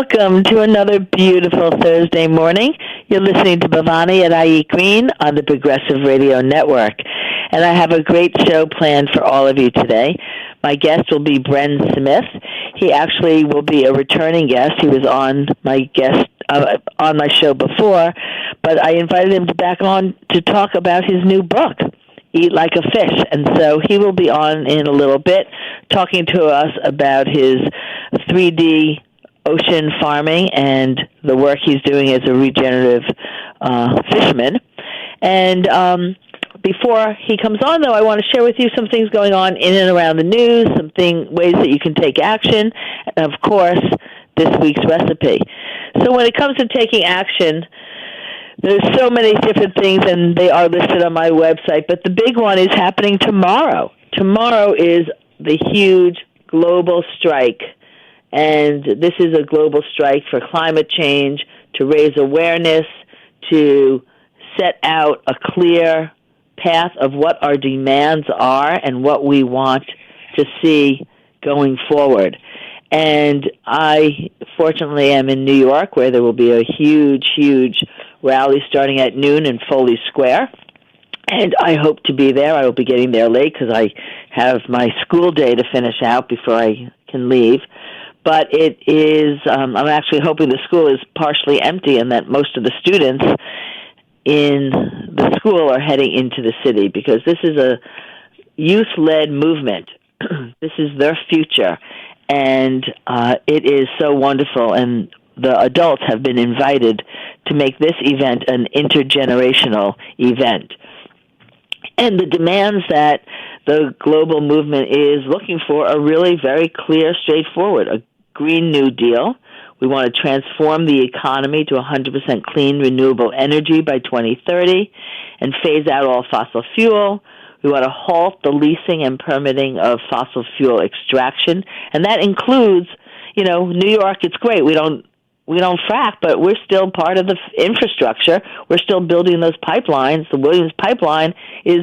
Welcome to another beautiful Thursday morning. You're listening to Bhavani at iEat Green on the Progressive Radio Network. And I have a great show planned for all of you today. My guest will be Bren Smith. He actually will be a returning guest. He was on my show before, but I invited him back on to talk about his new book, Eat Like a Fish. And so he will be on in a little bit talking to us about his 3D ocean farming and the work he's doing as a regenerative fisherman. And before he comes on, though, I want to share with you some things going on in and around the news, ways that you can take action, and, of course, this week's recipe. So when it comes to taking action, there's so many different things, and they are listed on my website, but the big one is happening tomorrow. Tomorrow is the huge global strike, and this is a global strike for climate change, to raise awareness, to set out a clear path of what our demands are and what we want to see going forward. And I, fortunately, am in New York, where there will be a huge, huge rally starting at noon in Foley Square. And I hope to be there. I will be getting there late because I have my school day to finish out before I can leave. But it is, I'm actually hoping the school is partially empty and that most of the students in the school are heading into the city, because this is a youth-led movement. This is their future, and it is so wonderful, and the adults have been invited to make this event an intergenerational event. And the demands that the global movement is looking for are really very clear, straightforward. A Green New Deal. We want to transform the economy to 100% clean, renewable energy by 2030 and phase out all fossil fuel. We want to halt the leasing and permitting of fossil fuel extraction. And that includes, New York, it's great. We don't frack, but we're still part of the infrastructure. We're still building those pipelines. The Williams Pipeline is,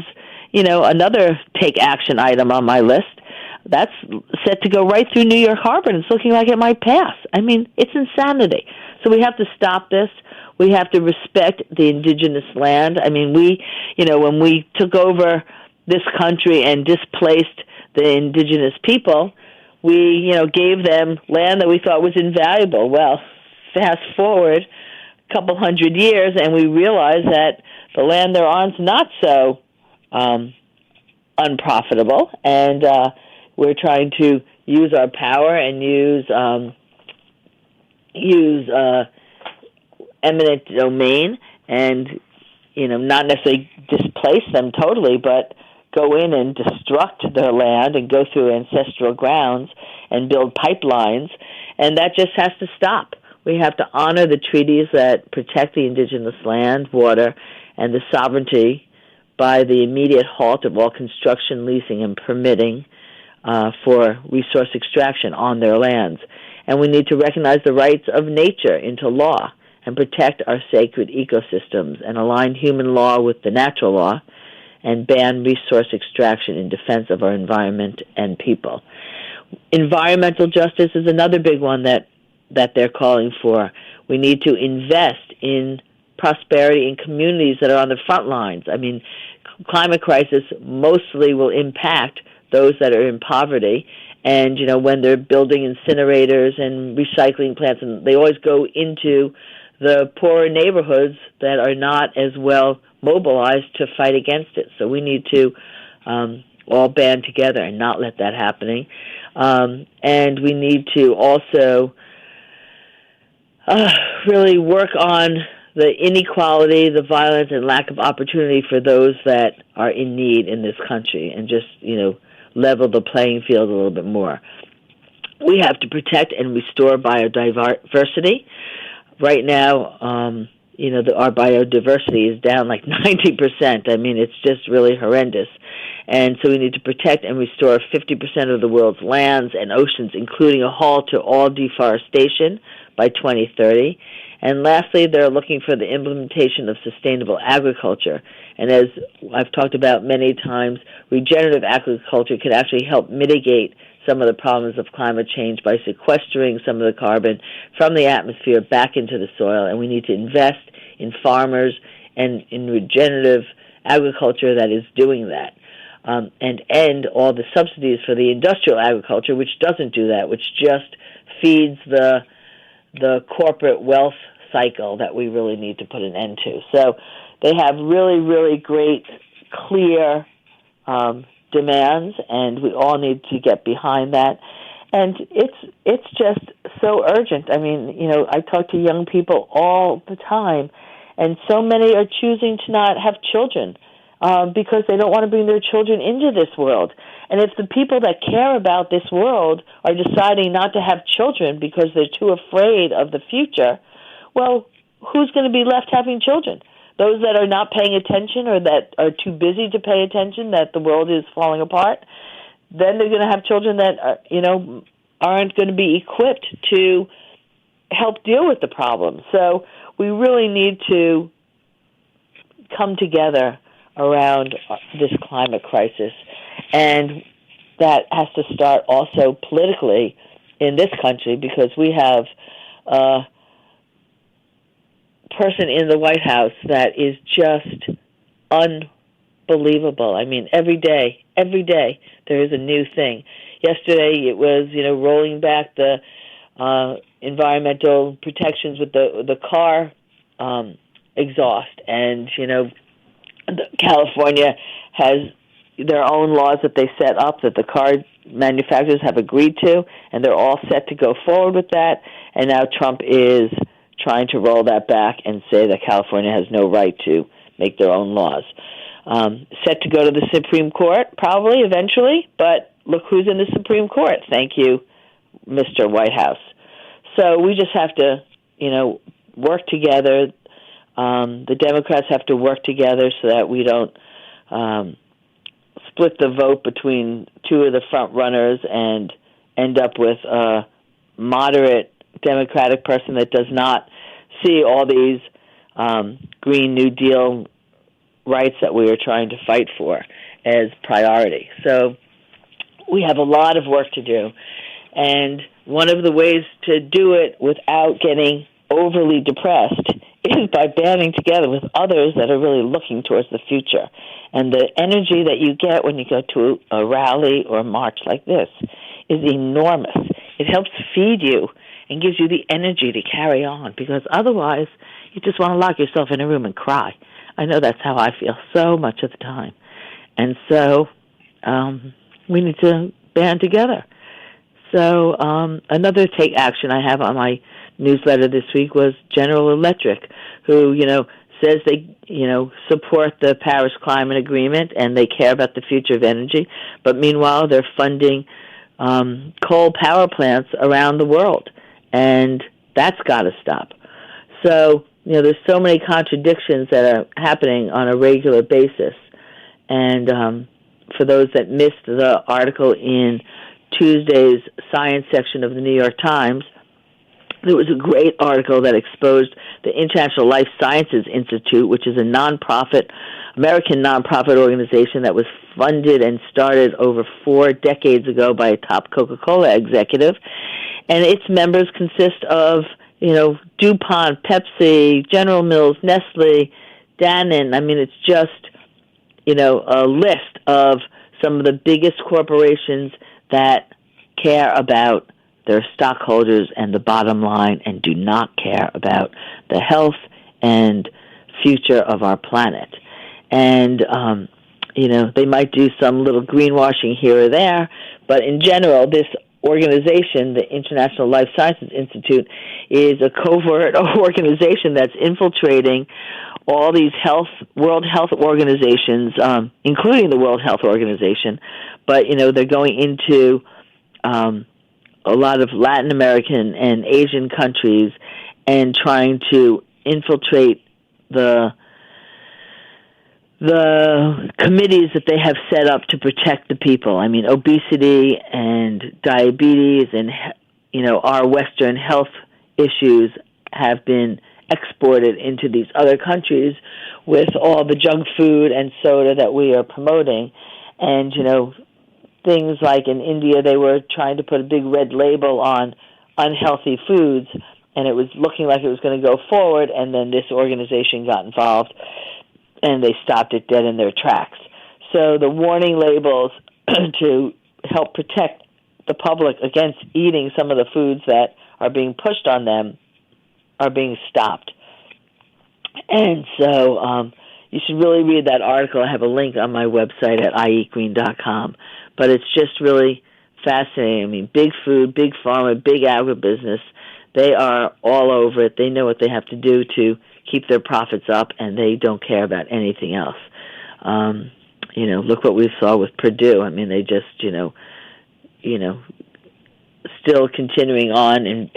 another take action item on my list. That's set to go right through New York Harbor, and it's looking like it might pass. I mean, it's insanity. So we have to stop this. We have to respect the indigenous land. I mean, when we took over this country and displaced the indigenous people, we, gave them land that we thought was invaluable. Well, fast forward a couple hundred years, and we realize that the land they're on is not so unprofitable, and we're trying to use our power and use eminent domain and, not necessarily displace them totally, but go in and destruct their land and go through ancestral grounds and build pipelines, and that just has to stop. We have to honor the treaties that protect the indigenous land, water, and the sovereignty by the immediate halt of all construction, leasing, and permitting for resource extraction on their lands. And we need to recognize the rights of nature into law and protect our sacred ecosystems and align human law with the natural law and ban resource extraction in defense of our environment and people. Environmental justice is another big one that they're calling for. We need to invest in prosperity in communities that are on the front lines. I mean, climate crisis mostly will impact those that are in poverty, and when they're building incinerators and recycling plants, and they always go into the poorer neighborhoods that are not as well mobilized to fight against it. So we need to all band together and not let that happen. And we need to also really work on the inequality, the violence, and lack of opportunity for those that are in need in this country, and just, level the playing field a little bit more. We have to protect and restore biodiversity. Right now, our biodiversity is down like 90%. I mean, it's just really horrendous. And so we need to protect and restore 50% of the world's lands and oceans, including a halt to all deforestation by 2030. And lastly, they're looking for the implementation of sustainable agriculture. And as I've talked about many times, regenerative agriculture can actually help mitigate some of the problems of climate change by sequestering some of the carbon from the atmosphere back into the soil, and we need to invest in farmers and in regenerative agriculture that is doing that, and end all the subsidies for the industrial agriculture, which doesn't do that, which just feeds the corporate wealth cycle that we really need to put an end to. So they have really, really great, clear demands, and we all need to get behind that. And it's just so urgent. I mean, I talk to young people all the time, and so many are choosing to not have children because they don't want to bring their children into this world. And if the people that care about this world are deciding not to have children because they're too afraid of the future, well, who's going to be left having children? Those that are not paying attention or that are too busy to pay attention that the world is falling apart, then they're going to have children that aren't going to be equipped to help deal with the problem. So we really need to come together around this climate crisis, and that has to start also politically in this country, because we have a person in the White House that is just unbelievable. I mean, every day there is a new thing. Yesterday it was, rolling back the environmental protections with the car exhaust, and California has their own laws that they set up that the car manufacturers have agreed to, and they're all set to go forward with that. And now Trump is trying to roll that back and say that California has no right to make their own laws. Set to go to the Supreme Court, probably, eventually, but look who's in the Supreme Court. Thank you, Mr. White House. So we just have to, work together. The Democrats have to work together so that we don't split the vote between two of the front runners and end up with a moderate Democratic person that does not see all these Green New Deal rights that we are trying to fight for as priority. So we have a lot of work to do. And one of the ways to do it without getting overly depressed is by banding together with others that are really looking towards the future. And the energy that you get when you go to a rally or a march like this is enormous. It helps feed you and gives you the energy to carry on, because otherwise you just want to lock yourself in a room and cry. I know that's how I feel so much of the time. And so we need to band together. So another take action I have on my newsletter this week was General Electric, who, says they, support the Paris Climate Agreement and they care about the future of energy, but meanwhile they're funding coal power plants around the world, and that's got to stop. So, there's so many contradictions that are happening on a regular basis, and for those that missed the article in Tuesday's science section of the New York Times, there was a great article that exposed the International Life Sciences Institute, which is a American nonprofit organization that was funded and started over 4 decades ago by a top Coca-Cola executive. And its members consist of, DuPont, Pepsi, General Mills, Nestle, Danone. I mean, it's just, a list of some of the biggest corporations that care about their stockholders and the bottom line and do not care about the health and future of our planet. And, they might do some little greenwashing here or there, but in general, this organization, the International Life Sciences Institute, is a covert organization that's infiltrating all these World Health Organizations, including the World Health Organization, but, they're going into a lot of Latin American and Asian countries and trying to infiltrate the committees that they have set up to protect the people. I mean, obesity and diabetes and, our Western health issues have been exported into these other countries with all the junk food and soda that we are promoting. And, things like in India, they were trying to put a big red label on unhealthy foods, and it was looking like it was going to go forward, and then this organization got involved, and they stopped it dead in their tracks. So the warning labels to help protect the public against eating some of the foods that are being pushed on them are being stopped. And so you should really read that article. I have a link on my website at iEatGreen.com. But it's just really fascinating. I mean, big food, big pharma, big agribusiness, they are all over it. They know what they have to do to keep their profits up, and they don't care about anything else. Look what we saw with Purdue. I mean, they just, still continuing on and,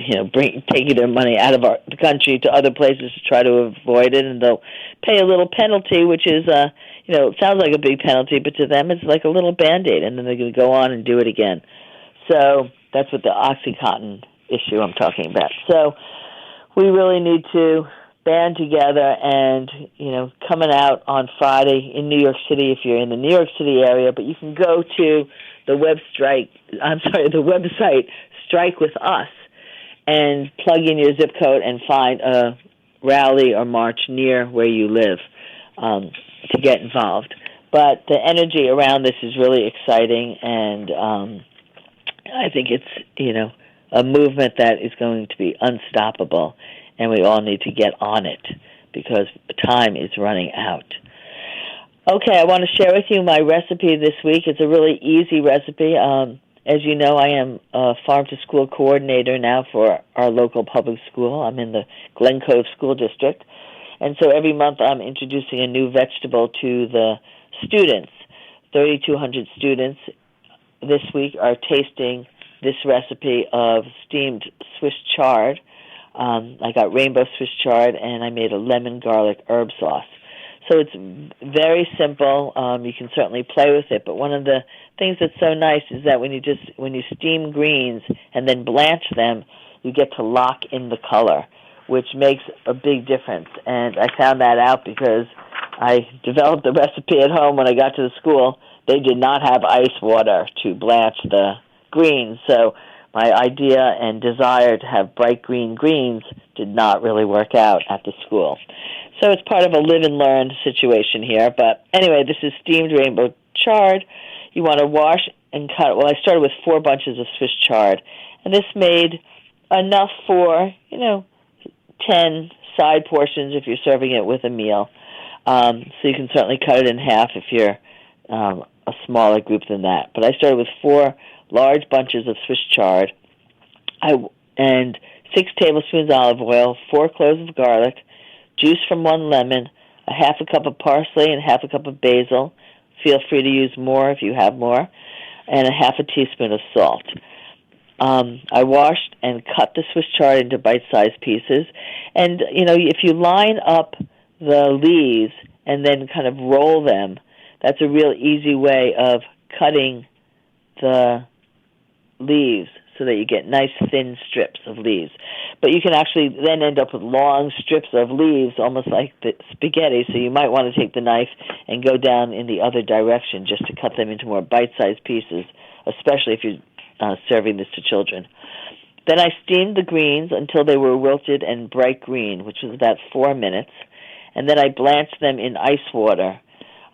taking their money out of the country to other places to try to avoid it, and they'll pay a little penalty, which is, it sounds like a big penalty, but to them it's like a little Band-Aid, and then they're going to go on and do it again. So that's what the OxyContin issue I'm talking about. So we really need to band together and, coming out on Friday in New York City if you're in the New York City area, but you can go to the website Strike With Us and plug in your zip code and find a rally or march near where you live to get involved. But the energy around this is really exciting, and I think it's, a movement that is going to be unstoppable, and we all need to get on it because time is running out. Okay, I want to share with you my recipe this week. It's a really easy recipe. As you know, I am a farm-to-school coordinator now for our local public school. I'm in the Glen Cove School District. And so every month I'm introducing a new vegetable to the students. 3,200 students this week are tasting this recipe of steamed Swiss chard. I got rainbow Swiss chard, and I made a lemon garlic herb sauce. So it's very simple. You can certainly play with it, but one of the things that's so nice is that when you steam greens and then blanch them, you get to lock in the color, which makes a big difference. And I found that out because I developed the recipe at home when I got to the school. They did not have ice water to blanch the greens, so my idea and desire to have bright green greens did not really work out at the school. So it's part of a live and learn situation here. But anyway, this is steamed rainbow chard. You want to wash and cut. Well, I started with 4 bunches of Swiss chard, and this made enough for, 10 side portions if you're serving it with a meal. So you can certainly cut it in half if you're a smaller group than that. But I started with 4 large bunches of Swiss chard, and 6 tablespoons olive oil, 4 cloves of garlic, juice from 1 lemon, a half a cup of parsley and half a cup of basil. Feel free to use more if you have more, and a half a teaspoon of salt. I washed and cut the Swiss chard into bite-sized pieces, and if you line up the leaves and then kind of roll them, that's a real easy way of cutting the leaves so that you get nice thin strips of leaves. But you can actually then end up with long strips of leaves, almost like the spaghetti, so you might want to take the knife and go down in the other direction just to cut them into more bite-sized pieces, especially if you're serving this to children. Then I steamed the greens until they were wilted and bright green, which was about 4 minutes, and then I blanched them in ice water,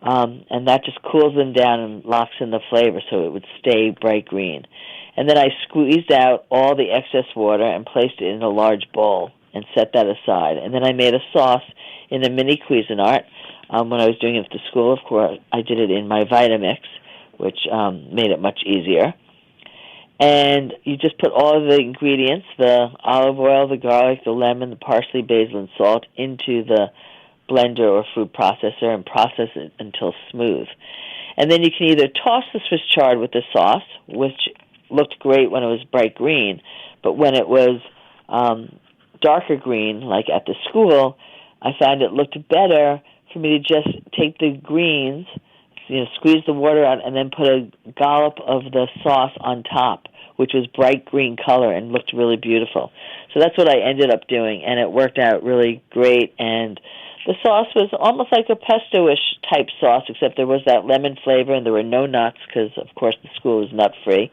and that just cools them down and locks in the flavor so it would stay bright green. And then I squeezed out all the excess water and placed it in a large bowl and set that aside. And then I made a sauce in a mini Cuisinart. When I was doing it at the school, of course, I did it in my Vitamix, which made it much easier. And you just put all of the ingredients, the olive oil, the garlic, the lemon, the parsley, basil, and salt, into the blender or food processor and process it until smooth. And then you can either toss the Swiss chard with the sauce, which looked great when it was bright green, but when it was darker green, like at the school, I found it looked better for me to just take the greens, squeeze the water out, and then put a dollop of the sauce on top, which was bright green color and looked really beautiful. So that's what I ended up doing, and it worked out really great. And The sauce was almost like a pesto-ish type sauce, except there was that lemon flavor, and there were no nuts because, of course, the school is nut-free.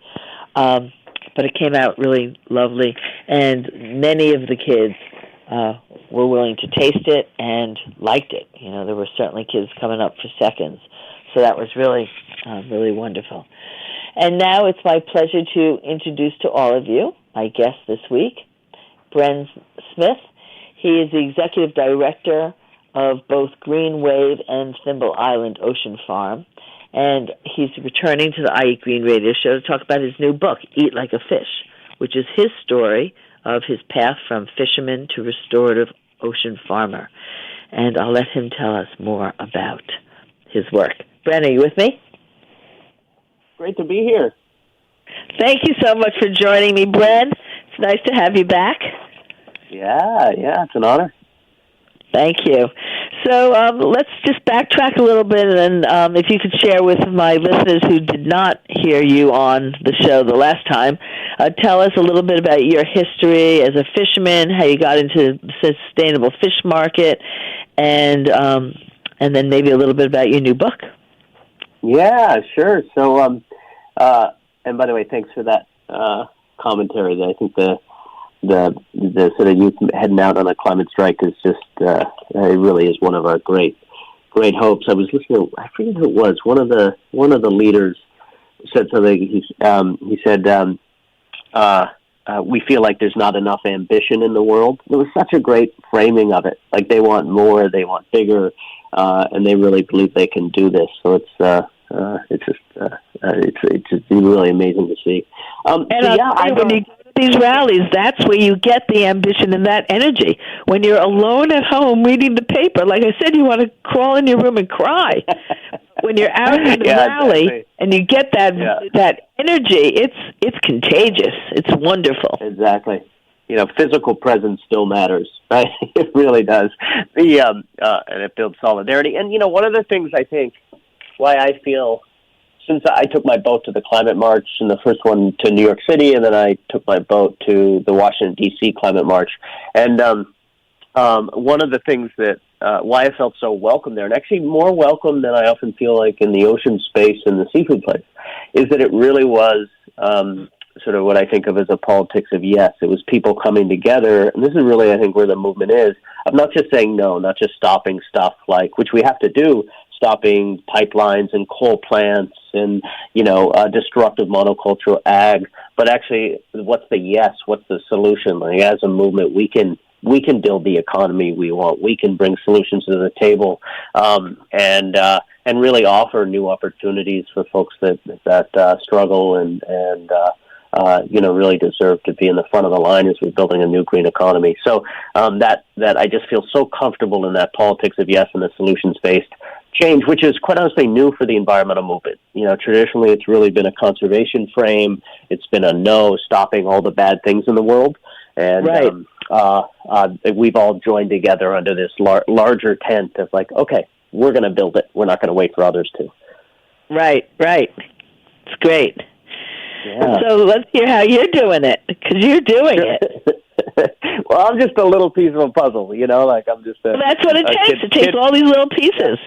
But it came out really lovely, and many of the kids were willing to taste it and liked it. You know, there were certainly kids coming up for seconds. So that was really, really wonderful. And now it's my pleasure to introduce to all of you my guest this week, Bren Smith. He is the Executive Director of both GreenWave and Thimble Island Ocean Farm. And he's returning to the iEat Green radio show to talk about his new book, Eat Like a Fish, which is his story of his path from fisherman to restorative ocean farmer. And I'll let him tell us more about his work. Bren, are you with me? Great to be here. Thank you so much for joining me, Bren. It's nice to have you back. Yeah, it's an honor. Thank you. So let's just backtrack a little bit, and if you could share with my listeners who did not hear you on the show the last time, tell us a little bit about your history as a fisherman, how you got into the sustainable fish market, and then maybe a little bit about your new book. Yeah, sure. So, and by the way, thanks for that commentary. I think the sort of youth heading out on a climate strike is just it really is one of our great hopes. I was listening. I forget who it was. One of the leaders said something. He said we feel like there's not enough ambition in the world. It was such a great framing of it. Like they want more, they want bigger, and they really believe they can do this. So it's just really amazing to see. When you go to these rallies, that's where you get the ambition and that energy. When you're alone at home reading the paper, like I said, you want to crawl in your room and cry. When you're out in the rally exactly. and you get that energy, it's contagious. It's wonderful. Exactly. You know, physical presence still matters, right? It really does. And it builds solidarity. And, you know, one of the things I think why I feel, since I took my boat to the climate march, and the first one to New York City, and then I took my boat to the Washington, D.C. climate march. And one of the things that why I felt so welcome there, and actually more welcome than I often feel like in the ocean space and the seafood place, is that it really was sort of what I think of as a politics of yes. It was people coming together, and this is really, I think, where the movement is, of not just saying no, not just stopping stuff like, which we have to do, stopping pipelines and coal plants and, you know, destructive monocultural ag, but actually what's the yes, what's the solution? Like, as a movement, we can build the economy we want. We can bring solutions to the table, and really offer new opportunities for folks that struggle and you know, really deserve to be in the front of the line as we're building a new green economy. So that I just feel so comfortable in that politics of yes and the solutions-based change, which is quite honestly new for the environmental movement. You know, traditionally it's really been a conservation frame. It's been a no, stopping all the bad things in the world. And right. We've all joined together under this larger tent of like, okay, we're going to build it. We're not going to wait for others to. Right. It's great. Yeah. So let's hear how you're doing it, because you're doing it. Well, I'm just a little piece of a puzzle, you know, like I'm just well, that's what it takes. It takes all these little pieces.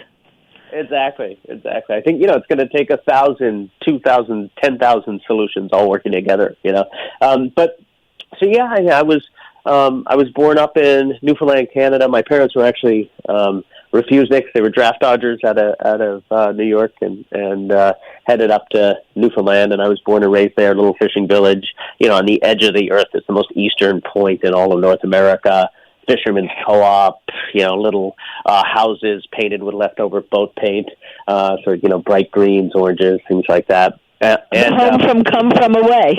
Exactly. I think, you know, it's going to take 1,000, 2,000, 10,000 solutions all working together, you know. But so, yeah, I was born up in Newfoundland, Canada. My parents were actually refuseniks. They were draft dodgers out of New York and headed up to Newfoundland. And I was born and raised there, a little fishing village, you know, on the edge of the earth. It's the most eastern point in all of North America. Fisherman's co-op, you know, little houses painted with leftover boat paint, sort of, you know, bright greens, oranges, things like that. And come from away.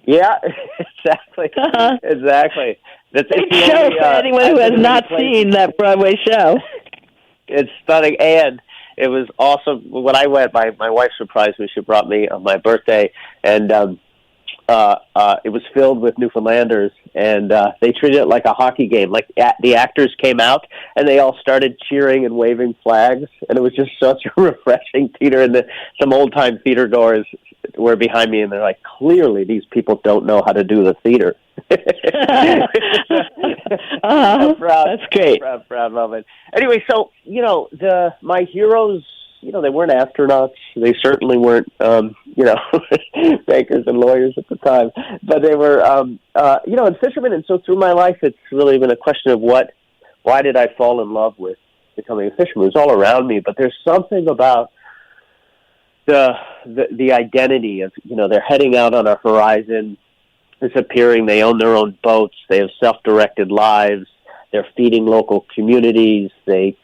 Yeah, exactly. Uh-huh. Exactly. It's a show for anyone who has not seen that Broadway show. It's stunning, and it was awesome. When I went, my wife surprised me. She brought me on my birthday, and it was filled with Newfoundlanders, and they treated it like a hockey game. Like the actors came out, and they all started cheering and waving flags, and it was just such a refreshing theater. And some old-time theater goers were behind me, and they're like, clearly these people don't know how to do the theater. That's great. Proud moment. Anyway, so my heroes, they weren't astronauts. They certainly weren't, bankers and lawyers at the time. But they were, and fishermen. And so through my life, it's really been a question of why did I fall in love with becoming a fisherman? It was all around me, but there's something about the identity of, they're heading out on a horizon, disappearing. They own their own boats. They have self-directed lives. They're feeding local communities. They,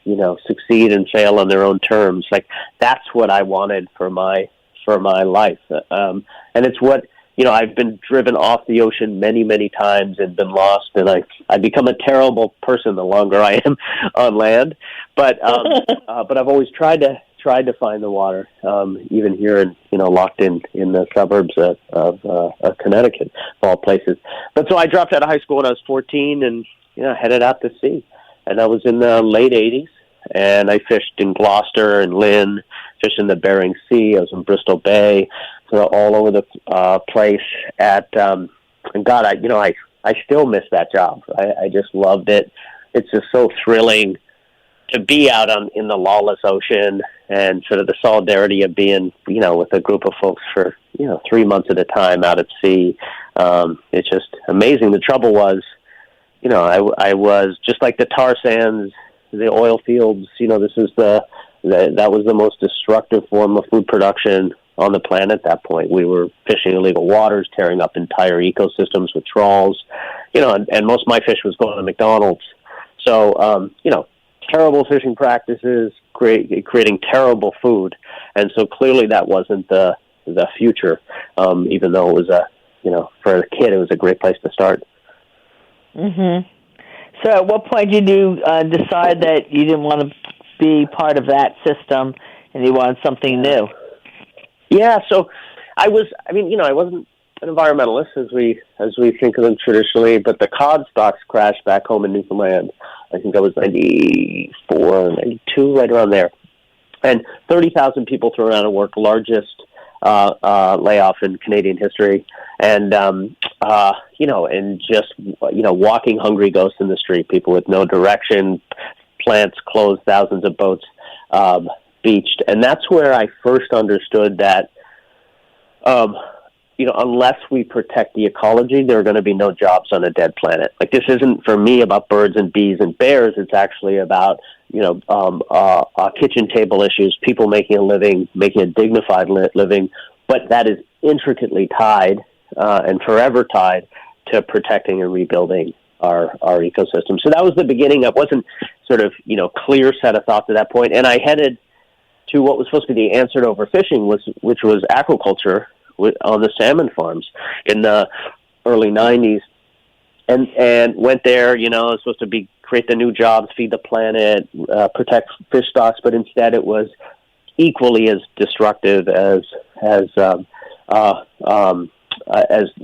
succeed and fail on their own terms. Like, that's what I wanted for my life. And it's what, I've been driven off the ocean many, many times and been lost. And I become a terrible person the longer I am on land. But I've always tried to find the water, even here in, locked in the suburbs of Connecticut, of all places. But so I dropped out of high school when I was 14 and, headed out to sea. And I was in the late 80s, and I fished in Gloucester and Lynn, fished in the Bering Sea. I was in Bristol Bay, so all over the place. And God, I still miss that job. I just loved it. It's just so thrilling to be out in the lawless ocean, and sort of the solidarity of being, with a group of folks for, 3 months at a time out at sea. It's just amazing. The trouble was, I was just like the tar sands, the oil fields. This is that was the most destructive form of food production on the planet at that point. We were fishing illegal waters, tearing up entire ecosystems with trawls, and most of my fish was going to McDonald's. So, terrible fishing practices, creating terrible food. And so clearly that wasn't the future, even though it was for a kid, it was a great place to start. Mm-hmm. So at what point did you decide that you didn't want to be part of that system and you wanted something new? Yeah, so I wasn't an environmentalist as we think of them traditionally, but the cod stocks crashed back home in Newfoundland. I think that was 94, 92, right around there. And 30,000 people thrown out of work, largest layoff in Canadian history. And, and just, walking hungry ghosts in the street, people with no direction, plants closed, thousands of boats beached. And that's where I first understood that, unless we protect the ecology, there are going to be no jobs on a dead planet. Like, this isn't, for me, about birds and bees and bears. It's actually about, kitchen table issues, people making a living, making a dignified living, but that is intricately tied and forever tied to protecting and rebuilding our ecosystem. So that was the beginning. It wasn't sort of, clear set of thoughts at that point. And I headed to what was supposed to be the answer to overfishing, which was aquaculture on the salmon farms in the early 90s, and went there, it was supposed to be create the new jobs, feed the planet, protect fish stocks, but instead it was equally as destructive as the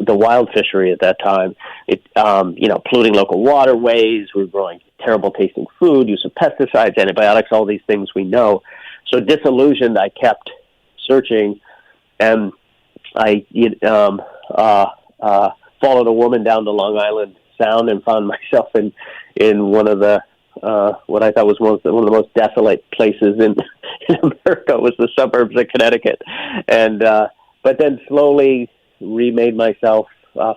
wild fishery at that time. It, polluting local waterways, we were growing terrible tasting food, use of pesticides, antibiotics, all these things we know. So disillusioned, I kept searching, and I followed a woman down to Long Island Sound and found myself in one of the what I thought was one of the most desolate places in America, was the suburbs of Connecticut, and but then slowly remade myself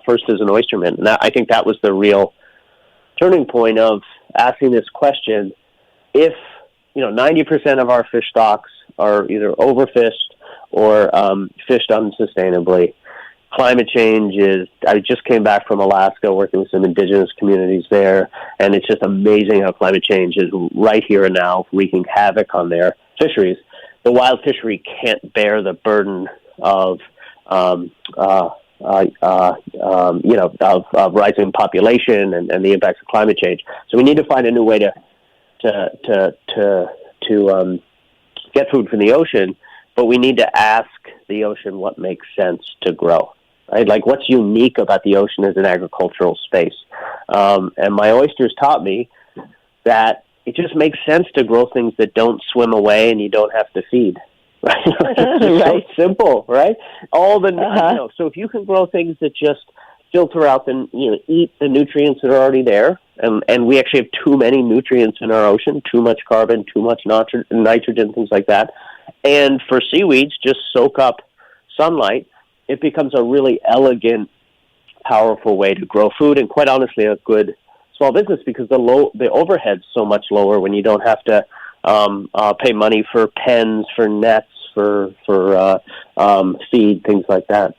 first as an oysterman, and I think that was the real turning point of asking this question: if 90% of our fish stocks are either overfished or fished unsustainably. Climate change is, I just came back from Alaska working with some indigenous communities there, and it's just amazing how climate change is right here and now wreaking havoc on their fisheries. The wild fishery can't bear the burden of rising population and the impacts of climate change. So we need to find a new way to get food from the ocean, but we need to ask the ocean what makes sense to grow, right? Like, what's unique about the ocean as an agricultural space? And my oysters taught me that it just makes sense to grow things that don't swim away and you don't have to feed. Right? It's right. So simple, right? All the so if you can grow things that just filter out eat the nutrients that are already there. And we actually have too many nutrients in our ocean, too much carbon, too much nitrogen, things like that. And for seaweeds, just soak up sunlight. It becomes a really elegant, powerful way to grow food, and quite honestly, a good small business, because the overhead's so much lower when you don't have to pay money for pens, for nets, for feed, things like that.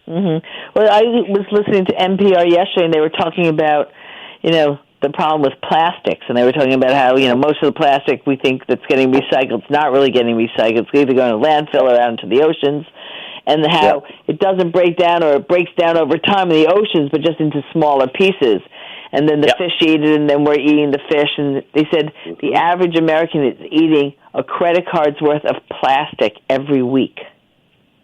Mm-hmm. Well, I was listening to NPR yesterday, and they were talking about, the problem with plastics, and they were talking about how, most of the plastic we think that's getting recycled, it's not really getting recycled. It's either going to landfill or out into the oceans, and how it doesn't break down, or it breaks down over time in the oceans, but just into smaller pieces. And then the fish eat it, and then we're eating the fish. And they said the average American is eating a credit card's worth of plastic every week.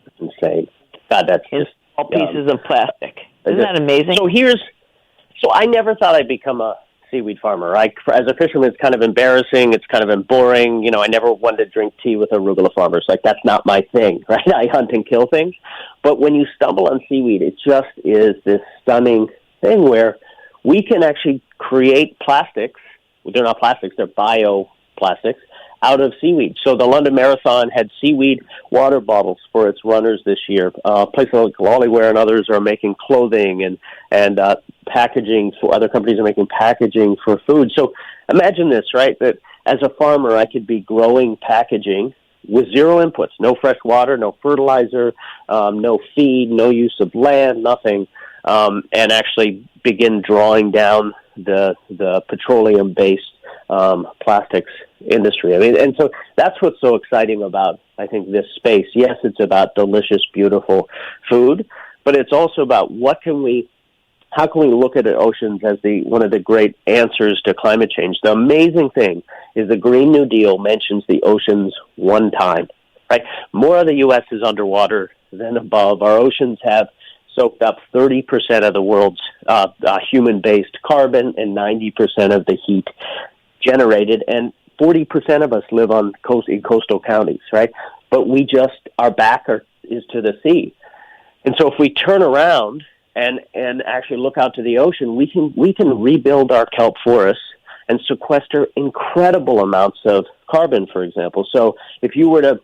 That's insane. God, that's just small pieces of plastic. Isn't that amazing? So I never thought I'd become a seaweed farmer. As a fisherman, it's kind of embarrassing. It's kind of boring. I never wanted to drink tea with arugula farmers. That's not my thing, right? I hunt and kill things. But when you stumble on seaweed, it just is this stunning thing where we can actually create plastics. They're not plastics, they're bioplastics, out of seaweed. So the London Marathon had seaweed water bottles for its runners this year. Places like Lollyware and others are making clothing and packaging. So other companies are making packaging for food. So imagine this, right? That as a farmer, I could be growing packaging with zero inputs, no fresh water, no fertilizer, no feed, no use of land, nothing, and actually begin drawing down the petroleum-based plastics industry. And so that's what's so exciting about, I think, this space. Yes, it's about delicious, beautiful food, but it's also about how can we look at the oceans as one of the great answers to climate change. The amazing thing is the Green New Deal mentions the oceans one time, right? More of the U.S. is underwater than above. Our oceans have soaked up 30% of the world's human-based carbon and 90% of the heat generated, and 40% of us live in coastal counties, right? But our back is to the sea. And so if we turn around and actually look out to the ocean, we can rebuild our kelp forests and sequester incredible amounts of carbon, for example. So if you were to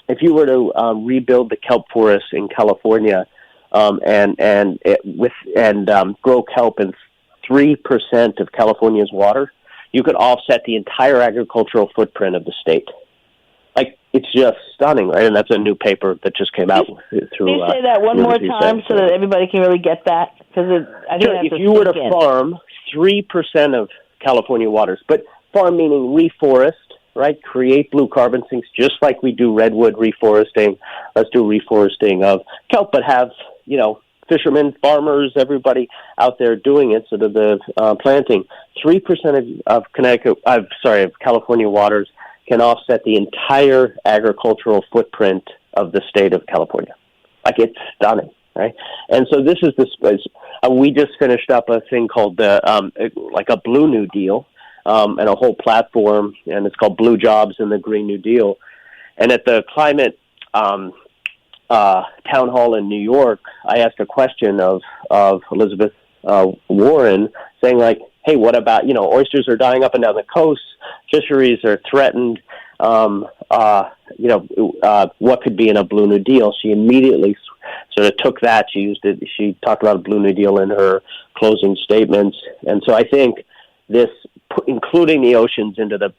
rebuild the kelp forests in California, and grow kelp in 3% of California's water, you could offset the entire agricultural footprint of the state. It's just stunning, right? And that's a new paper that just came out through. Can you say that one more time so that everybody can really get that? Because if you were to farm 3% of California waters, but farm meaning reforest, right? Create blue carbon sinks, just like we do redwood reforesting. Let's do reforesting of kelp, but have, fishermen, farmers, everybody out there doing it, sort of the planting. 3% of California waters can offset the entire agricultural footprint of the state of California. It's stunning, right? And so this is the space. We just finished up a thing called a Blue New Deal, and a whole platform, and it's called Blue Jobs and the Green New Deal. And at the climate town hall in New York, I asked a question of Elizabeth Warren, saying hey, what about, oysters are dying up and down the coast, fisheries are threatened, what could be in a Blue New Deal? She immediately sort of took that, she used it, she talked about a Blue New Deal in her closing statements. And so I think this, including the oceans into the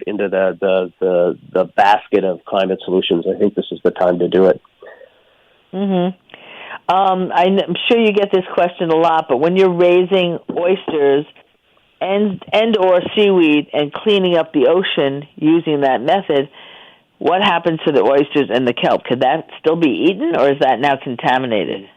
basket of climate solutions, I think this is the time to do it. Mm-hmm. I'm sure you get this question a lot, but when you're raising oysters and or seaweed and cleaning up the ocean using that method, what happens to the oysters and the kelp? Could that still be eaten, or is that now contaminated?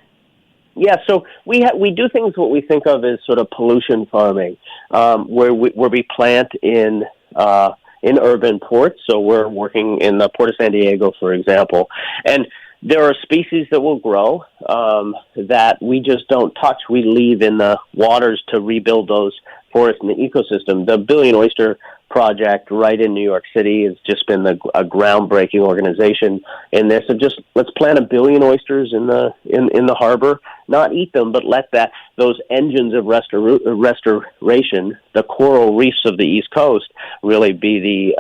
Yeah, so we do things what we think of as sort of pollution farming, where we plant in urban ports. So we're working in the Port of San Diego, for example, and there are species that will grow that we just don't touch. We leave in the waters to rebuild those forests and the ecosystem. The Billion Oyster project right in New York City has just been a groundbreaking organization in this. And just let's plant 1 billion oysters in the harbor, not eat them, but let those engines of restoration, the coral reefs of the East Coast, really be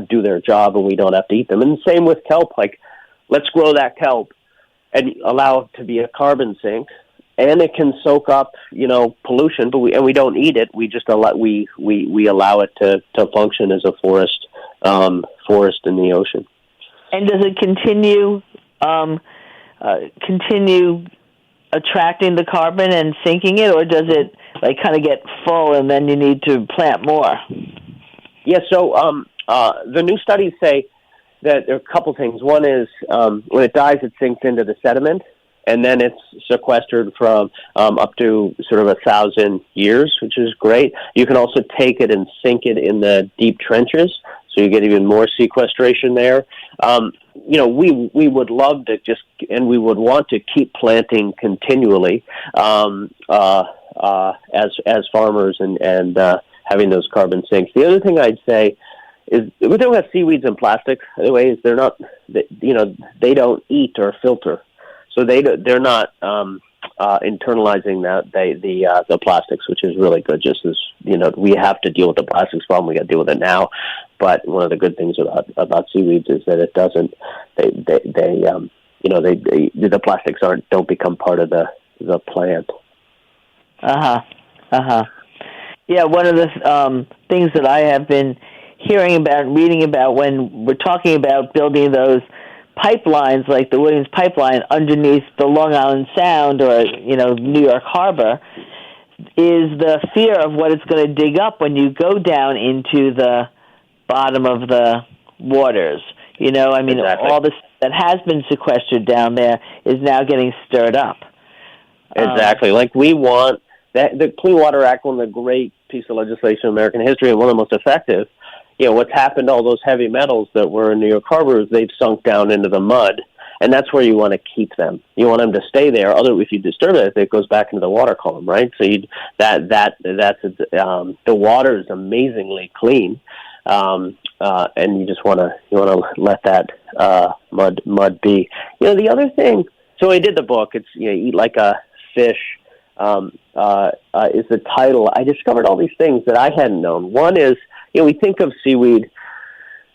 do their job, and we don't have to eat them. And same with kelp. Like, let's grow that kelp and allow it to be a carbon sink. And it can soak up, pollution, but we don't eat it. We just allow it to function as a forest in the ocean. And does it continue attracting the carbon and sinking it, or does it kind of get full and then you need to plant more? Yeah. So the new studies say that there are a couple things. One is when it dies, it sinks into the sediment. And then it's sequestered from up to sort of 1,000 years, which is great. You can also take it and sink it in the deep trenches, so you get even more sequestration there. We would love to and we would want to keep planting continually as farmers and having those carbon sinks. The other thing I'd say is we don't have seaweeds and plastics. By the way, is they're not, they don't eat or filter. So they're not internalizing the plastics, which is really good. Just as we have to deal with the plastics problem, we got to deal with it now. But one of the good things about seaweeds is that it doesn't. The plastics don't become part of the plant. Yeah, one of the things that I have been hearing about and reading about when we're talking about building those pipelines like the Williams Pipeline underneath the Long Island Sound or, New York Harbor is the fear of what it's going to dig up when you go down into the bottom of the waters. Exactly. All this that has been sequestered down there is now getting stirred up. Exactly. We want that. The Clean Water Act, one of the great pieces of legislation in American history and one of the most effective. What's happened to all those heavy metals that were in New York Harbor is they've sunk down into the mud, and that's where you want to keep them. You want them to stay there. If you disturb it goes back into the water column, right? So the water is amazingly clean, and you just want to let that mud be. The other thing. So I did the book. It's Eat Like a Fish. Is the title. I discovered all these things that I hadn't known. One is, we think of seaweed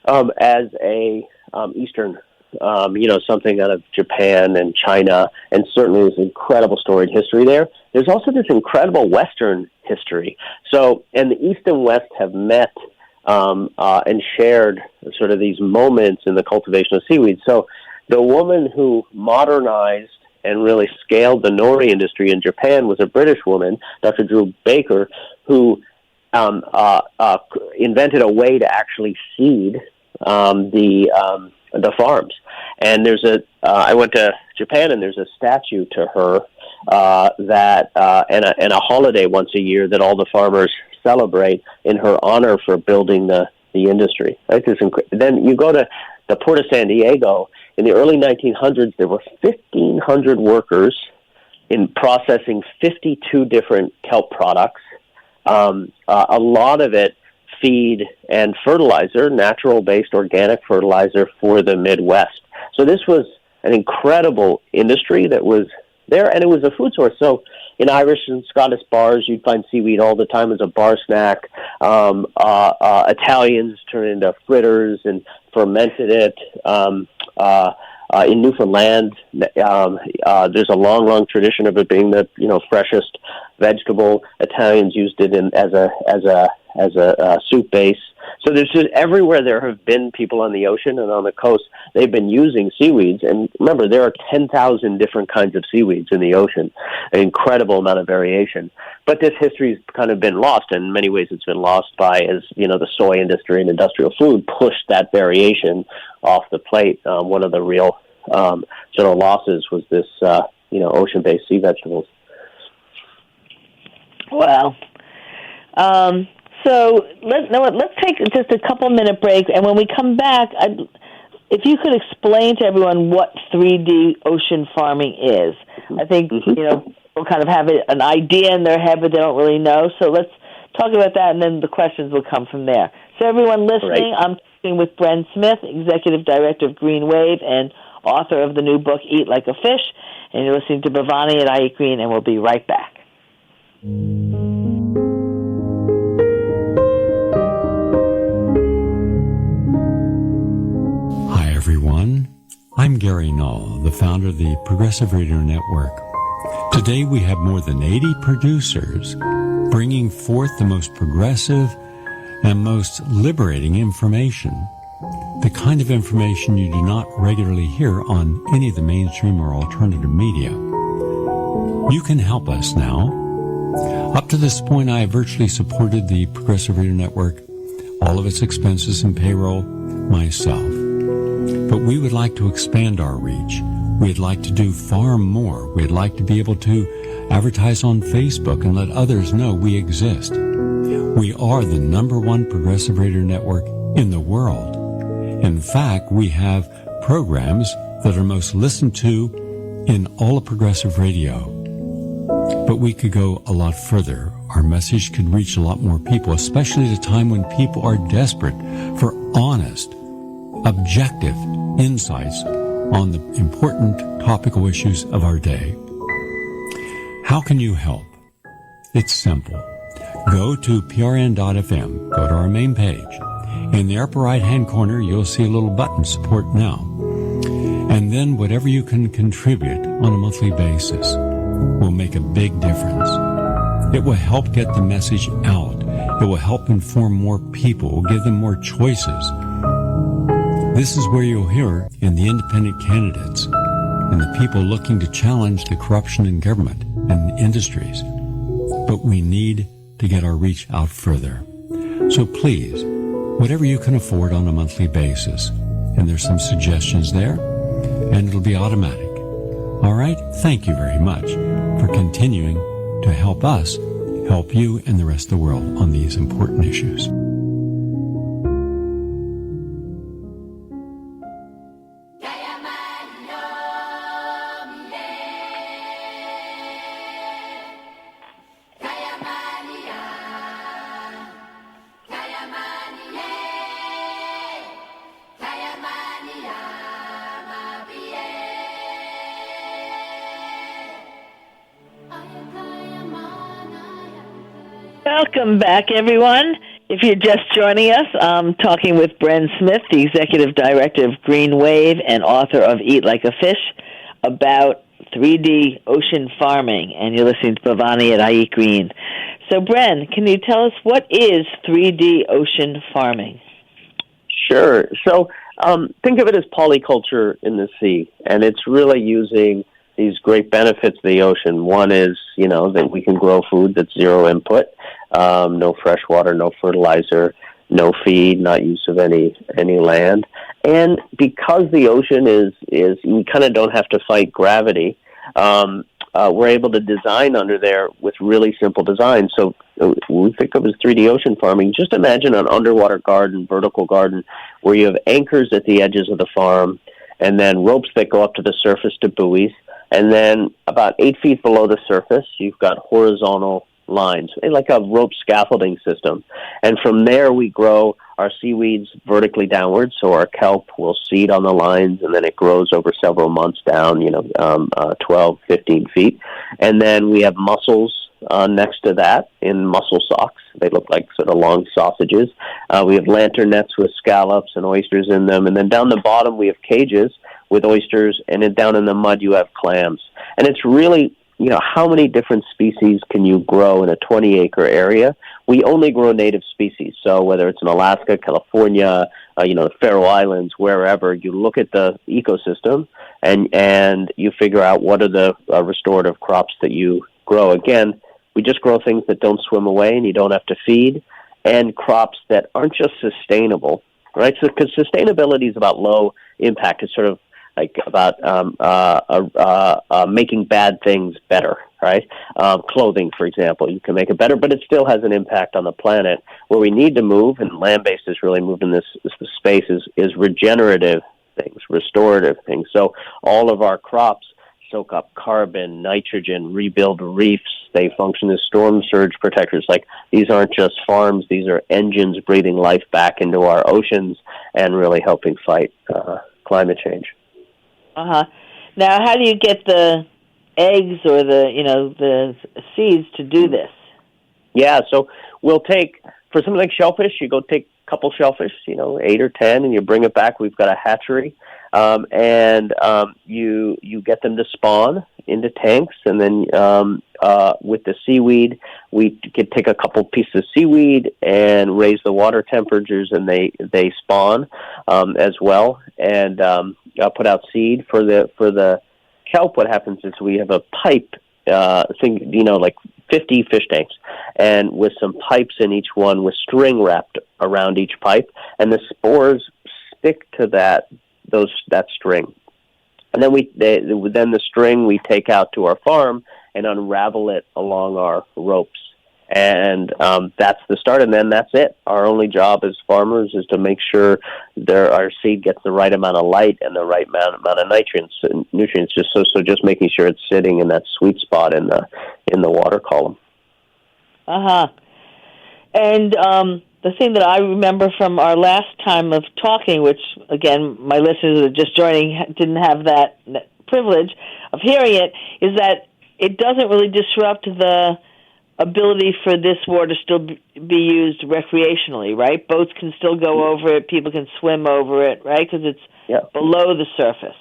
as a Eastern, something out of Japan and China, and certainly there's incredible storied history there. There's also this incredible Western history. So, and the East and West have met and shared sort of these moments in the cultivation of seaweed. So the woman who modernized and really scaled the nori industry in Japan was a British woman, Dr. Drew Baker, who invented a way to actually seed the farms. And I went to Japan, and there's a statue to her and a holiday once a year that all the farmers celebrate in her honor for building the industry. Right? Then you go to the Port of San Diego. In the early 1900s, there were 1,500 workers in processing 52 different kelp products. A lot of it feed and fertilizer, natural-based organic fertilizer for the Midwest. So this was an incredible industry that was there, and it was a food source. So in Irish and Scottish bars, you'd find seaweed all the time as a bar snack. Italians turned into fritters and fermented it. In Newfoundland, there's a long tradition of it being the freshest vegetable. Italians used it as a soup base. So there's just everywhere there have been people on the ocean and on the coast, they've been using seaweeds. And remember, there are 10,000 different kinds of seaweeds in the ocean, an incredible amount of variation. But this history's kind of been lost. In many ways, it's been lost as the soy industry and industrial food pushed that variation off the plate. One of the real sort of losses was this, ocean-based sea vegetables. Well, so let's take just a couple-minute break, and when we come back, if you could explain to everyone what 3D ocean farming is. I think, people kind of have an idea in their head, but they don't really know. So let's talk about that, and then the questions will come from there. So everyone listening, Right. I'm talking with Bren Smith, Executive Director of GreenWave and author of the new book, Eat Like a Fish. And you're listening to Bhavani at iEat Green, and we'll be right back. Hi, everyone. I'm Gary Null, the founder of the Progressive Radio Network. Today we have more than 80 producers bringing forth the most progressive and most liberating information, the kind of information you do not regularly hear on any of the mainstream or alternative media. You can help us now. Up to this point, I have virtually supported the Progressive Radio Network, all of its expenses and payroll, myself. But we would like to expand our reach. We'd like to do far more. We'd like to be able to advertise on Facebook and let others know we exist. We are the #1 progressive radio network in the world. In fact, we have programs that are most listened to in all of progressive radio. But we could go a lot further. Our message could reach a lot more people, especially at a time when people are desperate for honest, objective insights on the important topical issues of our day. How can you help? It's simple. Go to prn.fm, go to our main page. In the upper right-hand corner, you'll see a little button, Support Now. And then whatever you can contribute on a monthly basis will make a big difference. It will help get the message out. It will help inform more people, will give them more choices. This is where you'll hear in the independent candidates and the people looking to challenge the corruption in government and industries. But we need to get our reach out further. So please, whatever you can afford on a monthly basis, and there's some suggestions there, and it'll be automatic. All right? Thank you very much for continuing to help us help you and the rest of the world on these important issues. Welcome back, everyone. If you're just joining us, I'm talking with Bren Smith, the Executive Director of GreenWave and author of Eat Like a Fish, about 3D ocean farming, and you're listening to Bhavani at iEat Green. So, Bren, can you tell us what is 3D ocean farming? Sure. So think of it as polyculture in the sea, and it's really using these great benefits of the ocean. One is, that we can grow food that's zero input, no fresh water, no fertilizer, no feed, not use of any land. And because the ocean is we kind of don't have to fight gravity, we're able to design under there with really simple design. So we think of as 3D ocean farming. Just imagine an underwater garden, vertical garden, where you have anchors at the edges of the farm, and then ropes that go up to the surface to buoys. And then about 8 feet below the surface, you've got horizontal lines, like a rope scaffolding system. And from there, we grow our seaweeds vertically downwards. So our kelp will seed on the lines, and then it grows over several months down, 12, 15 feet. And then we have mussels next to that in mussel socks. They look like sort of long sausages. We have lantern nets with scallops and oysters in them. And then down the bottom, we have cages with oysters, and then down in the mud, you have clams. And it's really, how many different species can you grow in a 20-acre area? We only grow native species. So whether it's in Alaska, California, the Faroe Islands, wherever, you look at the ecosystem and you figure out what are the restorative crops that you grow. Again, we just grow things that don't swim away and you don't have to feed, and crops that aren't just sustainable, right? So because sustainability is about low impact. It's sort of like about making bad things better, right? Clothing, for example, you can make it better, but it still has an impact on the planet. Where we need to move, and land-based has really moved in this space, is regenerative things, restorative things. So all of our crops soak up carbon, nitrogen, rebuild reefs, They function as storm surge protectors. Like, these aren't just farms; these are engines breathing life back into our oceans and really helping fight climate change. Now, how do you get the eggs or the seeds to do this? Yeah, so we'll take, for something like shellfish, you go take a couple shellfish, 8 or 10, and you bring it back. We've got a hatchery, and you get them to spawn into tanks, and then with the seaweed, we could take a couple pieces of seaweed and raise the water temperatures, and they spawn as well, and put out seed for the kelp. What happens is we have a pipe thing, like 50 fish tanks, and with some pipes in each one with string wrapped around each pipe, and the spores stick to that string. And then the string we take out to our farm and unravel it along our ropes. And that's the start, and then that's it. Our only job as farmers is to make sure our seed gets the right amount of light and the right amount of nutrients. Just making sure it's sitting in that sweet spot in the water column. And the thing that I remember from our last time of talking, which again my listeners that are just joining didn't have that privilege of hearing it, is that it doesn't really disrupt the ability for this water still be used recreationally, right? Boats can still go over it, people can swim over it, right? Because it's below the surface.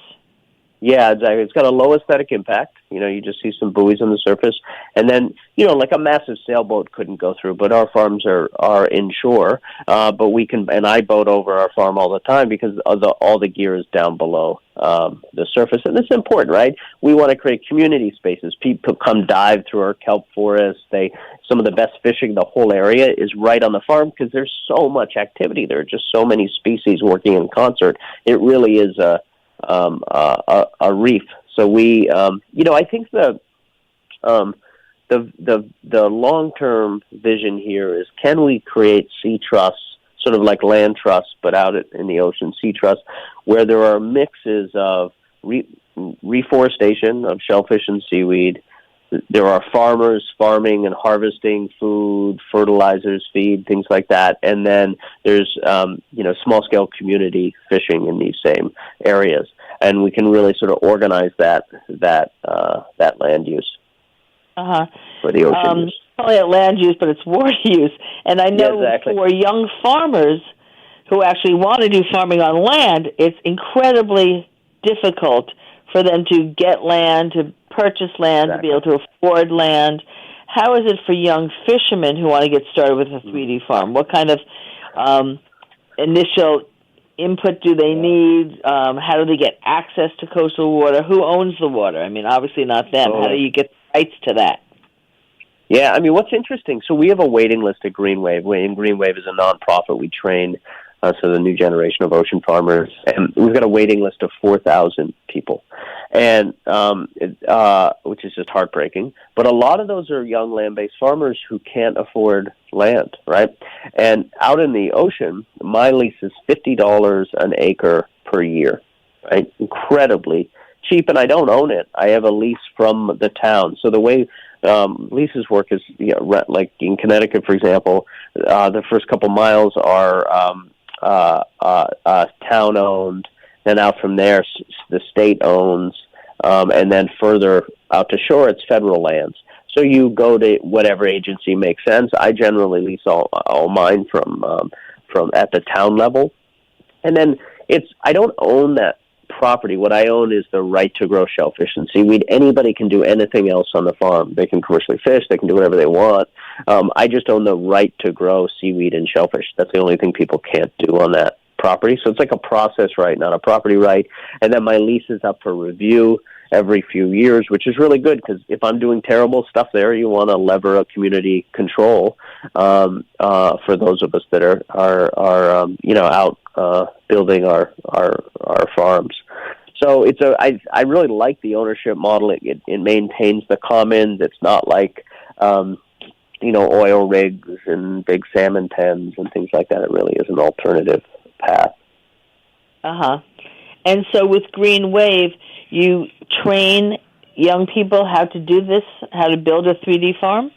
Yeah, exactly. It's got a low aesthetic impact. You just see some buoys on the surface. And then, like a massive sailboat couldn't go through, but our farms are inshore. But we can, and I boat over our farm all the time because all the gear is down below the surface. And it's important, right? We want to create community spaces. People come dive through our kelp forest. Some of the best fishing in the whole area is right on the farm because there's so much activity. There are just so many species working in concert. It really is a reef. So we, I think the long-term vision here is, can we create sea trusts, sort of like land trusts, but out in the ocean, sea trusts, where there are mixes of reforestation of shellfish and seaweed. There are farmers farming and harvesting food, fertilizers, feed, things like that. And then there's, small-scale community fishing in these same areas. And we can really sort of organize that land use for the ocean use. Probably at land use, but it's water use. And I know for young farmers who actually want to do farming on land, it's incredibly difficult for them to get land, to purchase land, to be able to afford land. How is it for young fishermen who want to get started with a 3D farm? What kind of initial input do they need? How do they get access to coastal water? Who owns the water? I mean, obviously not them. How do you get rights to that? Yeah, I mean, what's interesting, so we have a waiting list at GreenWave. GreenWave is a nonprofit. We train the new generation of ocean farmers, and we've got a waiting list of 4,000 people, and which is just heartbreaking. But a lot of those are young land-based farmers who can't afford land, right? And out in the ocean, my lease is $50 an acre per year, right? Incredibly cheap, and I don't own it. I have a lease from the town. So the way leases work is, like in Connecticut, for example, the first couple miles are town-owned, then out from there, the state owns, and then further out to shore, it's federal lands. So you go to whatever agency makes sense. I generally lease all mine from at the town level, and then I don't own that property. What I own is the right to grow shellfish and seaweed. Anybody can do anything else on the farm. They can commercially fish. They can do whatever they want. I just own the right to grow seaweed and shellfish. That's the only thing people can't do on that property. So it's like a process right, not a property right. And then my lease is up for review every few years, which is really good because if I'm doing terrible stuff there, you want to lever a community control for those of us that are out building our farms. So I really like the ownership model. It maintains the commons. It's not like oil rigs and big salmon pens and things like that. It really is an alternative path. And so with GreenWave, you train young people how to do this, how to build a 3D farm?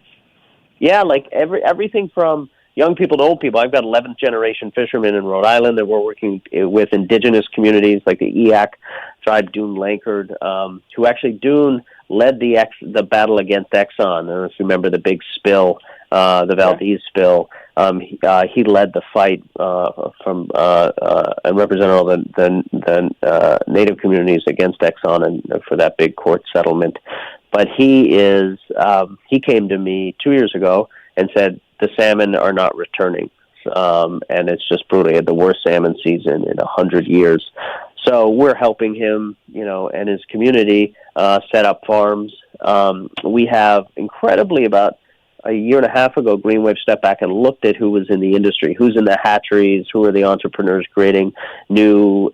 Yeah, like everything from young people to old people. I've got 11th generation fishermen in Rhode Island that we're working with indigenous communities like the Eyak tribe, Dune Lankard, who actually Dune led the battle against Exxon. I don't know if you remember the big spill, the Valdez spill. He led the fight and represented all the native communities against Exxon and for that big court settlement. But he came to me 2 years ago and said the salmon are not returning, and it's just brutal. He had the worst salmon season in 100 years. So we're helping him, and his community set up farms. We have incredibly about a year and a half ago, GreenWave stepped back and looked at who was in the industry, who's in the hatcheries, who are the entrepreneurs creating new,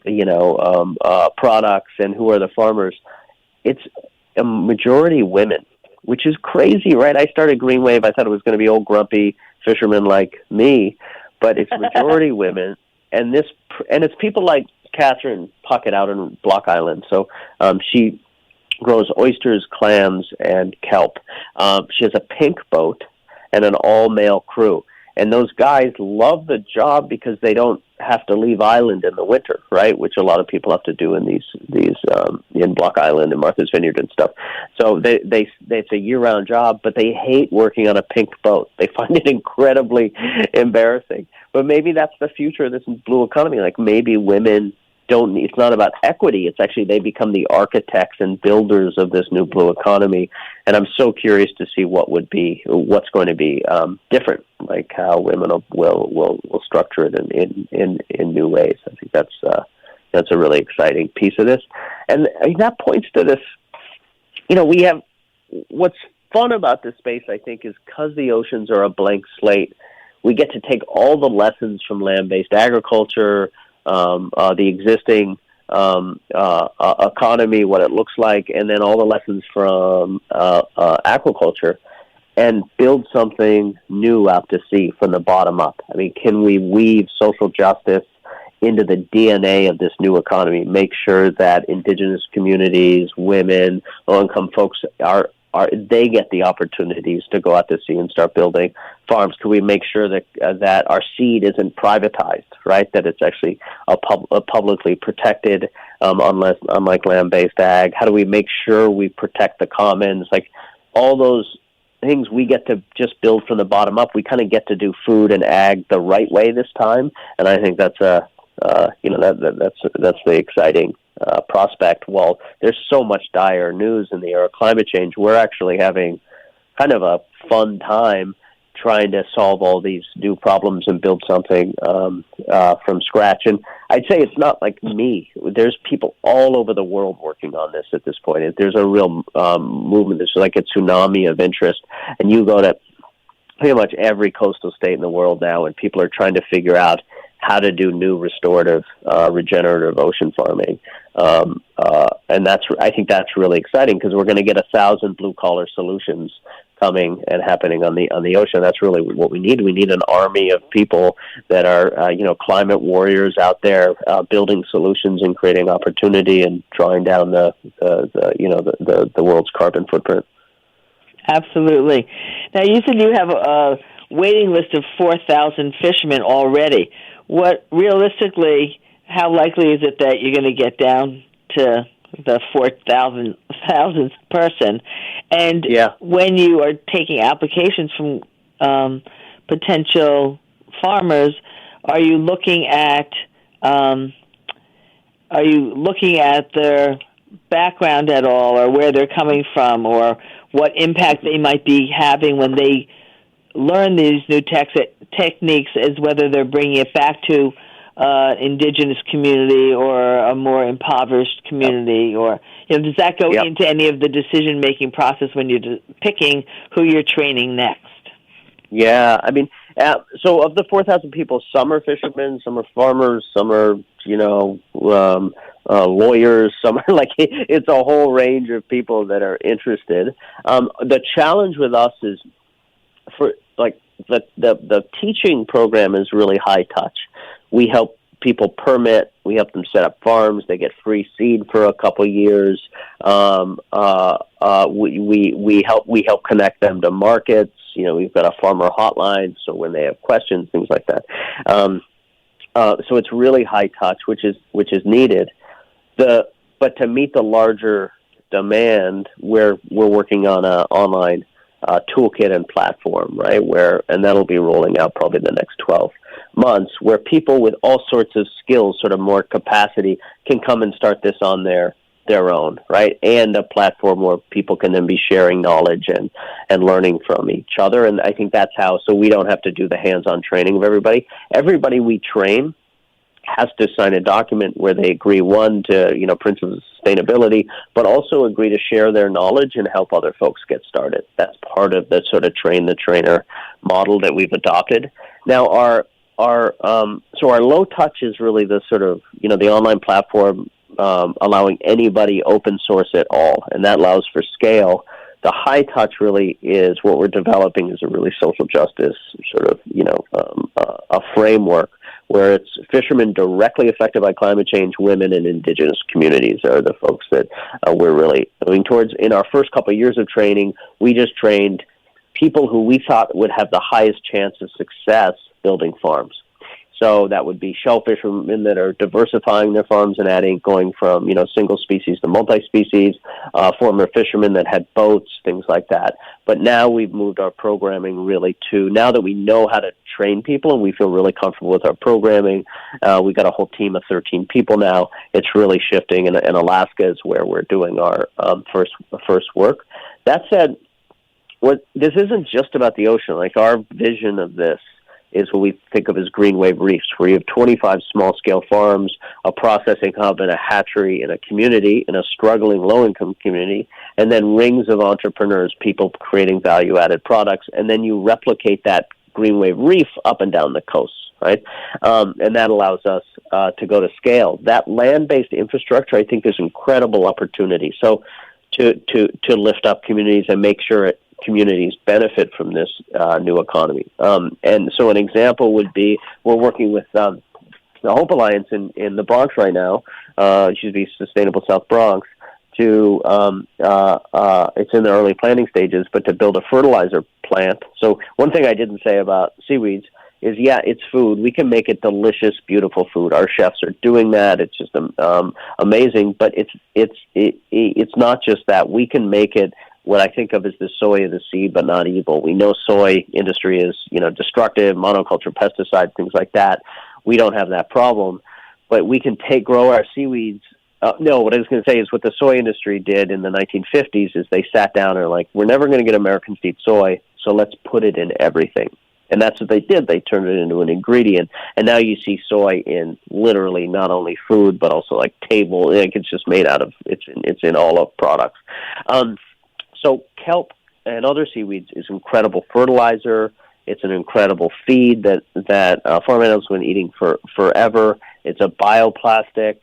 products, and who are the farmers. It's a majority women, which is crazy, right? I started GreenWave. I thought it was going to be old grumpy fishermen like me, but it's majority women, and it's people like Catherine Puckett out in Block Island. So she grows oysters, clams, and kelp. She has a pink boat and an all-male crew. And those guys love the job because they don't have to leave island in the winter, right? Which a lot of people have to do in these in Block Island and Martha's Vineyard and stuff. So it's a year-round job, but they hate working on a pink boat. They find it incredibly embarrassing. But maybe that's the future of this blue economy. Like maybe women it's not about equity. It's actually they become the architects and builders of this new blue economy. And I'm so curious to see what's going to be different, like how women will structure it in new ways. I think that's a really exciting piece of this. And that points to this, we have, what's fun about this space, I think, is because the oceans are a blank slate, we get to take all the lessons from land-based agriculture, the existing economy, what it looks like, and then all the lessons from aquaculture, and build something new out to sea from the bottom up. I mean, can we weave social justice into the DNA of this new economy, make sure that indigenous communities, women, low-income folks they get the opportunities to go out to sea and start building farms? Can we make sure that our seed isn't privatized, right? That it's actually a publicly protected, unlike land-based ag? How do we make sure we protect the commons? Like all those things we get to just build from the bottom up. We kind of get to do food and ag the right way this time, and I think that's that's the exciting prospect. While there's so much dire news in the era of climate change, we're actually having kind of a fun time trying to solve all these new problems and build something from scratch. And I'd say it's not like me. There's people all over the world working on this at this point. There's a real movement. There's like a tsunami of interest. And you go to pretty much every coastal state in the world now, and people are trying to figure out how to do new restorative, regenerative ocean farming. And I think that's really exciting because we're going to get 1,000 blue-collar solutions coming and happening on the ocean. That's really what we need. We need an army of people that are, climate warriors out there building solutions and creating opportunity and drawing down the world's carbon footprint. Absolutely. Now, you said you have a waiting list of 4,000 fishermen already. What realistically, how likely is it that you're going to get down to the 4,000th person? And when you are taking applications from potential farmers, are you looking at their background at all, or where they're coming from, or what impact they might be having when they learn these new techniques, as whether they're bringing it back to indigenous community or a more impoverished community, or does that go into any of the decision-making process when you're picking who you're training next? Yeah, I mean, so of the 4,000 people, some are fishermen, some are farmers, some are lawyers, some are it's a whole range of people that are interested. The challenge with us is the teaching program is really high touch. We help people permit. We help them set up farms. They get free seed for a couple years. we help connect them to markets. We've got a farmer hotline, so when they have questions, things like that. So it's really high touch, which is needed. But to meet the larger demand, we're working on an online toolkit and platform, right? And that'll be rolling out probably the next 12 months, where people with all sorts of skills, sort of more capacity, can come and start this on their own, right? And a platform where people can then be sharing knowledge and learning from each other. And I think that's how, so we don't have to do the hands-on training of everybody. Everybody we train has to sign a document where they agree, one, to, principles of sustainability, but also agree to share their knowledge and help other folks get started. That's part of the sort of train the trainer model that we've adopted. Now, our low touch is really the sort of, the online platform, allowing anybody open source at all, and that allows for scale. The high touch really is what we're developing is a really social justice sort of, a framework where it's fishermen directly affected by climate change, women, and indigenous communities are the folks that we're really moving towards. In our first couple of years of training, we just trained people who we thought would have the highest chance of success building farms. So that would be shell fishermen that are diversifying their farms and going from, single species to multi-species, former fishermen that had boats, things like that. But now we've moved our programming really to, now that we know how to train people and we feel really comfortable with our programming, we've got a whole team of 13 people now. It's really shifting, and Alaska is where we're doing our first work. That said, this isn't just about the ocean. Like, our vision of this is what we think of as GreenWave reefs, where you have 25 small-scale farms, a processing hub, and a hatchery in a community, in a struggling low-income community, and then rings of entrepreneurs, people creating value-added products, and then you replicate that GreenWave reef up and down the coast, right? And that allows us to go to scale. That land-based infrastructure, I think, there's incredible opportunity. So to lift up communities and make sure communities benefit from this new economy. And so an example would be, we're working with the Hope Alliance in the Bronx right now, it should be Sustainable South Bronx, to, it's in the early planning stages, but to build a fertilizer plant. So one thing I didn't say about seaweeds is, it's food. We can make it delicious, beautiful food. Our chefs are doing that. It's just amazing, but it's not just that. We can make it what I think of as the soy of the sea, but not evil. We know soy industry is, destructive, monoculture, pesticide, things like that. We don't have that problem, but we can grow our seaweeds. No, what I was going to say is what the soy industry did in the 1950s is they sat down and were like, we're never going to get Americans to eat soy, so let's put it in everything. And that's what they did. They turned it into an ingredient. And now you see soy in literally not only food, but also like table. It's just made out of, it's in all of products. So kelp and other seaweeds is incredible fertilizer. It's an incredible feed that farm animals have been eating forever. It's a bioplastic.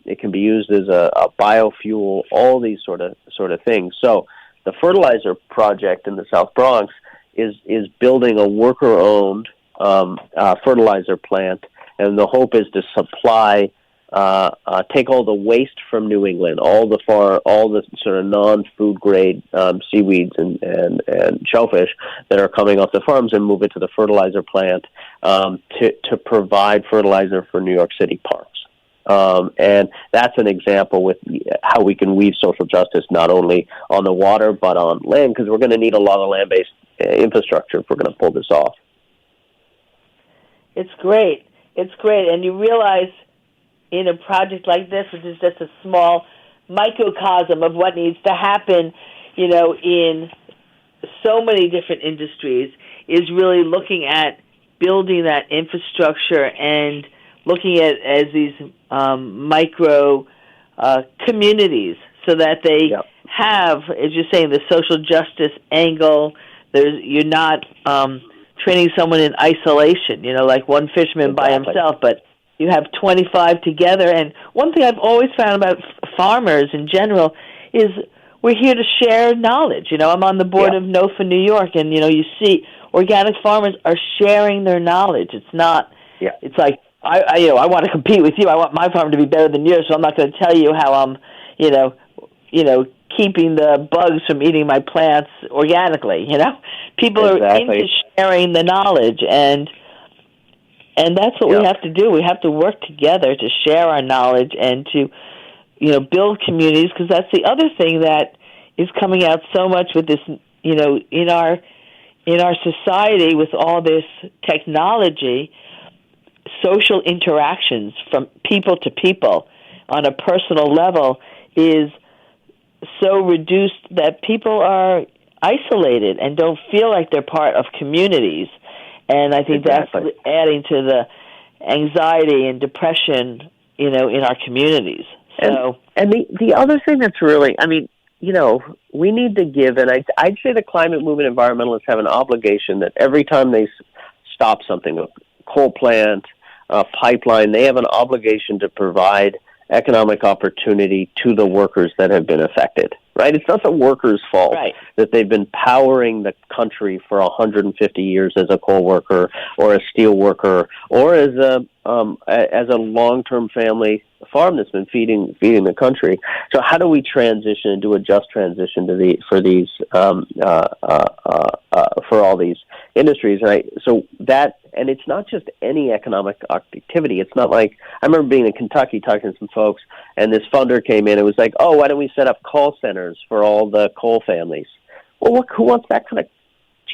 It can be used as a biofuel. All these sort of things. So the fertilizer project in the South Bronx is building a worker-owned fertilizer plant, and the hope is to supply. Take all the waste from New England, all the sort of non-food grade seaweeds and shellfish that are coming off the farms, and move it to the fertilizer plant to provide fertilizer for New York City parks. And that's an example with how we can weave social justice not only on the water but on land, because we're going to need a lot of land-based infrastructure if we're going to pull this off. It's great, and you realize, in a project like this, which is just a small microcosm of what needs to happen, in so many different industries, is really looking at building that infrastructure and looking at as these micro communities, so that they have, as you're saying, the social justice angle. You're not training someone in isolation, like one fisherman by himself, but you have 25 together. And one thing I've always found about farmers in general is we're here to share knowledge. I'm on the board of NOFA New York, and, you see organic farmers are sharing their knowledge. It's not, it's like, I want to compete with you. I want my farm to be better than yours, so I'm not going to tell you how I'm, keeping the bugs from eating my plants organically. People are into sharing the knowledge, and that's what we have to do. We have to work together to share our knowledge and to build communities, because that's the other thing that is coming out so much with this, in our society with all this technology. Social interactions from people to people on a personal level is so reduced that people are isolated and don't feel like they're part of communities. And I think that's adding to the anxiety and depression, in our communities. So, and the other thing that's really, we need to give, and I'd say the climate movement environmentalists have an obligation that every time they stop something, a coal plant, a pipeline, they have an obligation to provide economic opportunity to the workers that have been affected, right? It's not the workers' fault that they've been powering the country for 150 years as a coal worker or a steel worker or as a long-term family farm that's been feeding the country. So how do we transition and do a just transition for all these industries? And it's not just any economic activity. It's not like, I remember being in Kentucky talking to some folks, and this funder came in. It was like, oh, why don't we set up call centers for all the coal families? Well, who wants that kind of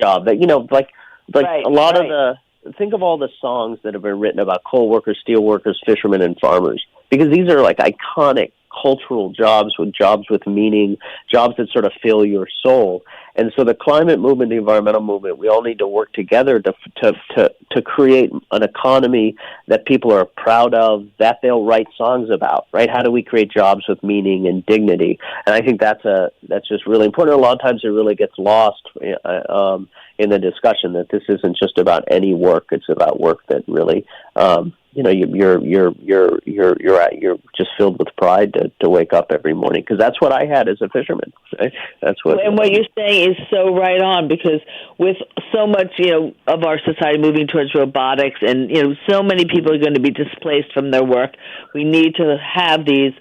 job? That a lot of the, think of all the songs that have been written about coal workers, steel workers, fishermen, and farmers, because these are like iconic cultural jobs with meaning, jobs that sort of fill your soul. And so the climate movement, the environmental movement, we all need to work together to create an economy that people are proud of, that they'll write songs about, right? How do we create jobs with meaning and dignity? And I think that's just really important. A lot of times it really gets lost in the discussion that this isn't just about any work. It's about work that really, you're just filled with pride to wake up every morning, because that's what I had as a fisherman. Right? And what you're saying is so right on, because with so much of our society moving towards robotics, and so many people are going to be displaced from their work, we need to have these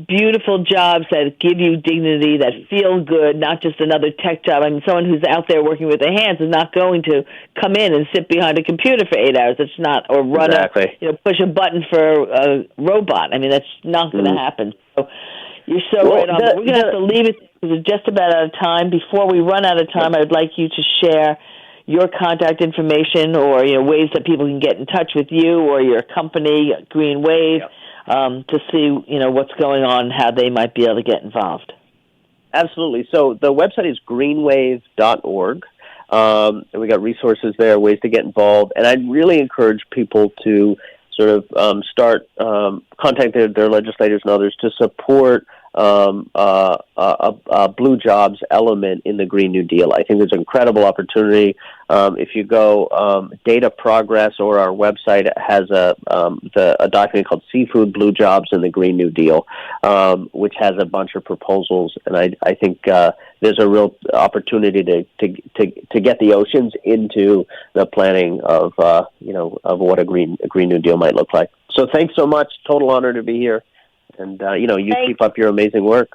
beautiful jobs that give you dignity, that feel good, not just another tech job. I mean, someone who's out there working with their hands is not going to come in and sit behind a computer for 8 hours. It's not, or run push a button for a robot. I mean, that's not going to happen. So you're right on. We're going to have to leave it because we're just about out of time. Before we run out of time, I'd like you to share your contact information or ways that people can get in touch with you or your company, GreenWave. To see, what's going on, how they might be able to get involved. Absolutely. So the website is greenwave.org. And we got resources there, ways to get involved. And I'd really encourage people to sort of start contacting their legislators and others to support a blue jobs element in the Green New Deal. I think there's an incredible opportunity. If you go Data Progress or our website has a document called Seafood Blue Jobs in the Green New Deal, which has a bunch of proposals, and I think there's a real opportunity to get the oceans into the planning of what a Green New Deal might look like. So thanks so much. Total honor to be here. And, keep up your amazing work.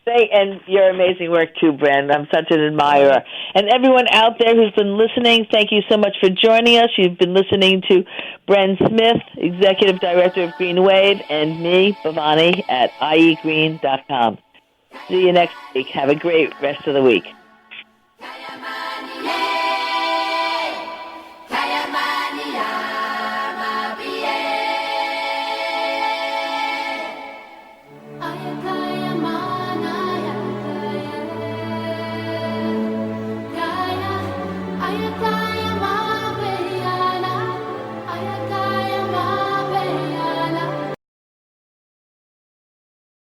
And your amazing work, too, Bren. I'm such an admirer. And everyone out there who's been listening, thank you so much for joining us. You've been listening to Bren Smith, Executive Director of GreenWave, and me, Bhavani, at iegreen.com. See you next week. Have a great rest of the week. Kaya